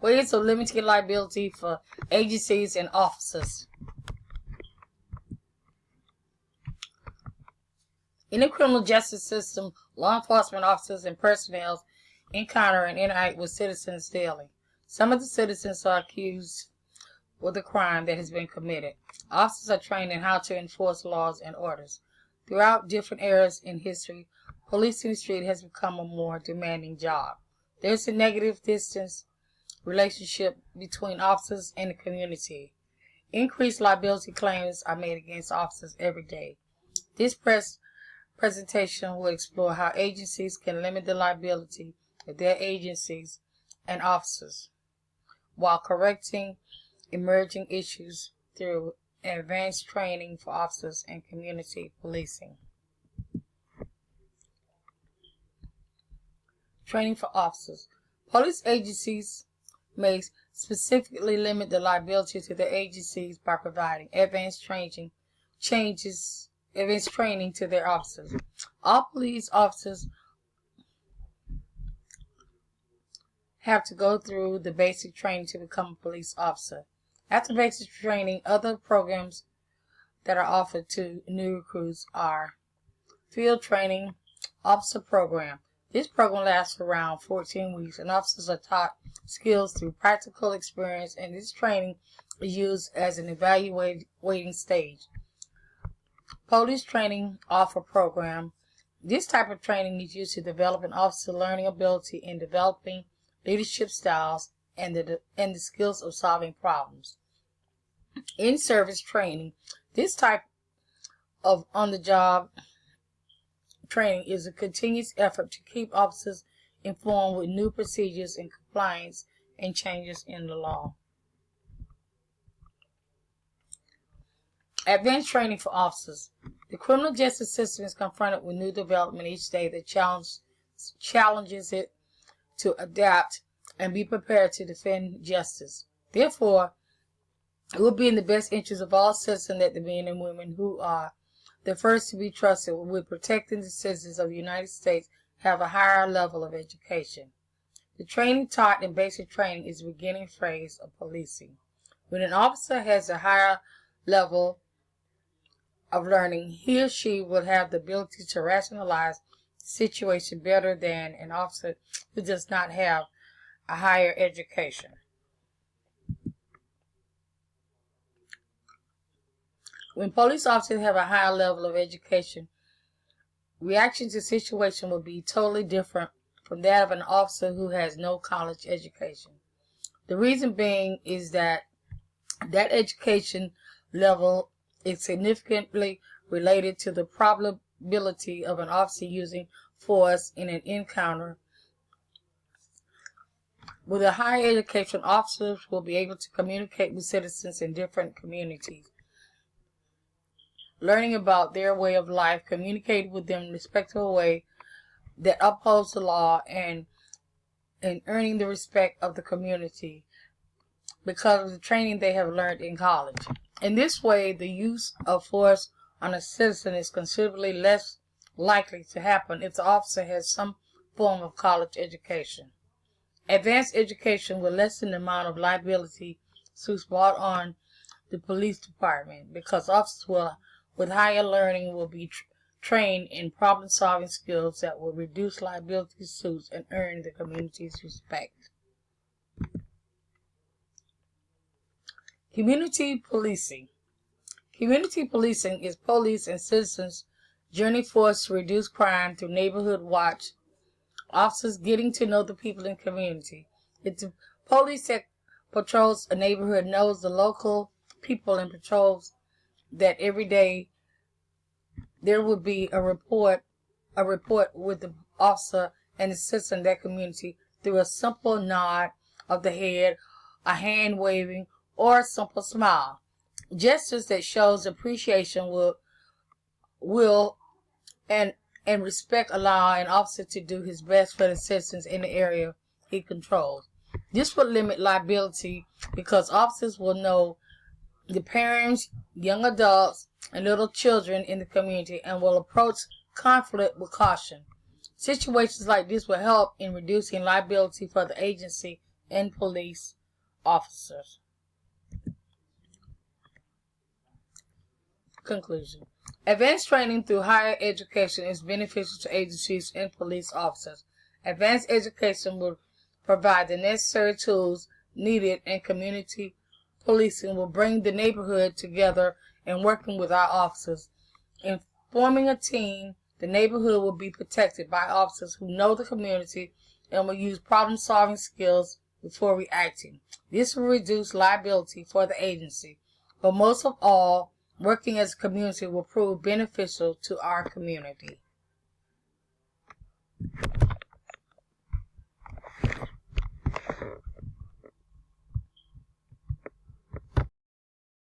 Ways of limiting liability for agencies and officers. In the criminal justice system, law enforcement officers and personnel encounter and interact with citizens daily. Some of the citizens are accused with a crime that has been committed. Officers are trained in how to enforce laws and orders. Throughout different eras in history, policing the street has become a more demanding job. There's a negative distance relationship between officers and the community. Increased liability claims are made against officers every day. This presentation will explore how agencies can limit the liability of their agencies and officers while correcting emerging issues through advanced training for officers and community policing. Training for officers. Police agencies may specifically limit the liability to their agencies by providing advanced training to their officers. All police officers have to go through the basic training to become a police officer. After basic training, other programs that are offered to new recruits are field training, officer program. This program lasts for around 14 weeks, and officers are taught skills through practical experience, and this training is used as an evaluating stage. Police training offer program. This type of training is used to develop an officer's learning ability in developing leadership styles and the skills of solving problems. In-service training. This type of on-the-job training is a continuous effort to keep officers informed with new procedures and compliance and changes in the law. Advanced training for officers. The criminal justice system is confronted with new development each day that challenges it to adapt and be prepared to defend justice. Therefore, it will be in the best interest of all citizens that the men and women who are the first to be trusted with protecting the citizens of the United States have a higher level of education. The training taught in basic training is the beginning phase of policing. When an officer has a higher level of learning, he or she will have the ability to rationalize the situation better than an officer who does not have a higher education. When police officers have a higher level of education, reaction to situation will be totally different from that of an officer who has no college education. The reason being is that education level is significantly related to the probability of an officer using force in an encounter. With a higher education, officers will be able to communicate with citizens in different communities, learning about their way of life, communicate with them in a respectful way that upholds the law, and earning the respect of the community because of the training they have learned in college. In this way, the use of force on a citizen is considerably less likely to happen if the officer has some form of college education. Advanced education will lessen the amount of liability suits brought on the police department because officers with higher learning will be trained in problem-solving skills that will reduce liability suits and earn the community's respect. Community policing. Community policing is police and citizens' journey force to reduce crime through neighborhood watch, officers getting to know the people in the community. If the police that patrols a neighborhood knows the local people and patrols that every day there would be a report with the officer and the citizen of that community through a simple nod of the head, a hand waving, or a simple smile. Gestures that shows appreciation will and respect allow an officer to do his best for the citizens in the area he controls. This will limit liability because officers will know the parents, young adults, and little children in the community and will approach conflict with caution. Situations like this will help in reducing liability for the agency and police officers. Conclusion. Advanced training through higher education is beneficial to agencies and police officers. Advanced education will provide the necessary tools needed, and community policing will bring the neighborhood together and working with our officers. In forming a team, the neighborhood will be protected by officers who know the community and will use problem-solving skills before reacting. This will reduce liability for the agency, but most of all, working as a community will prove beneficial to our community.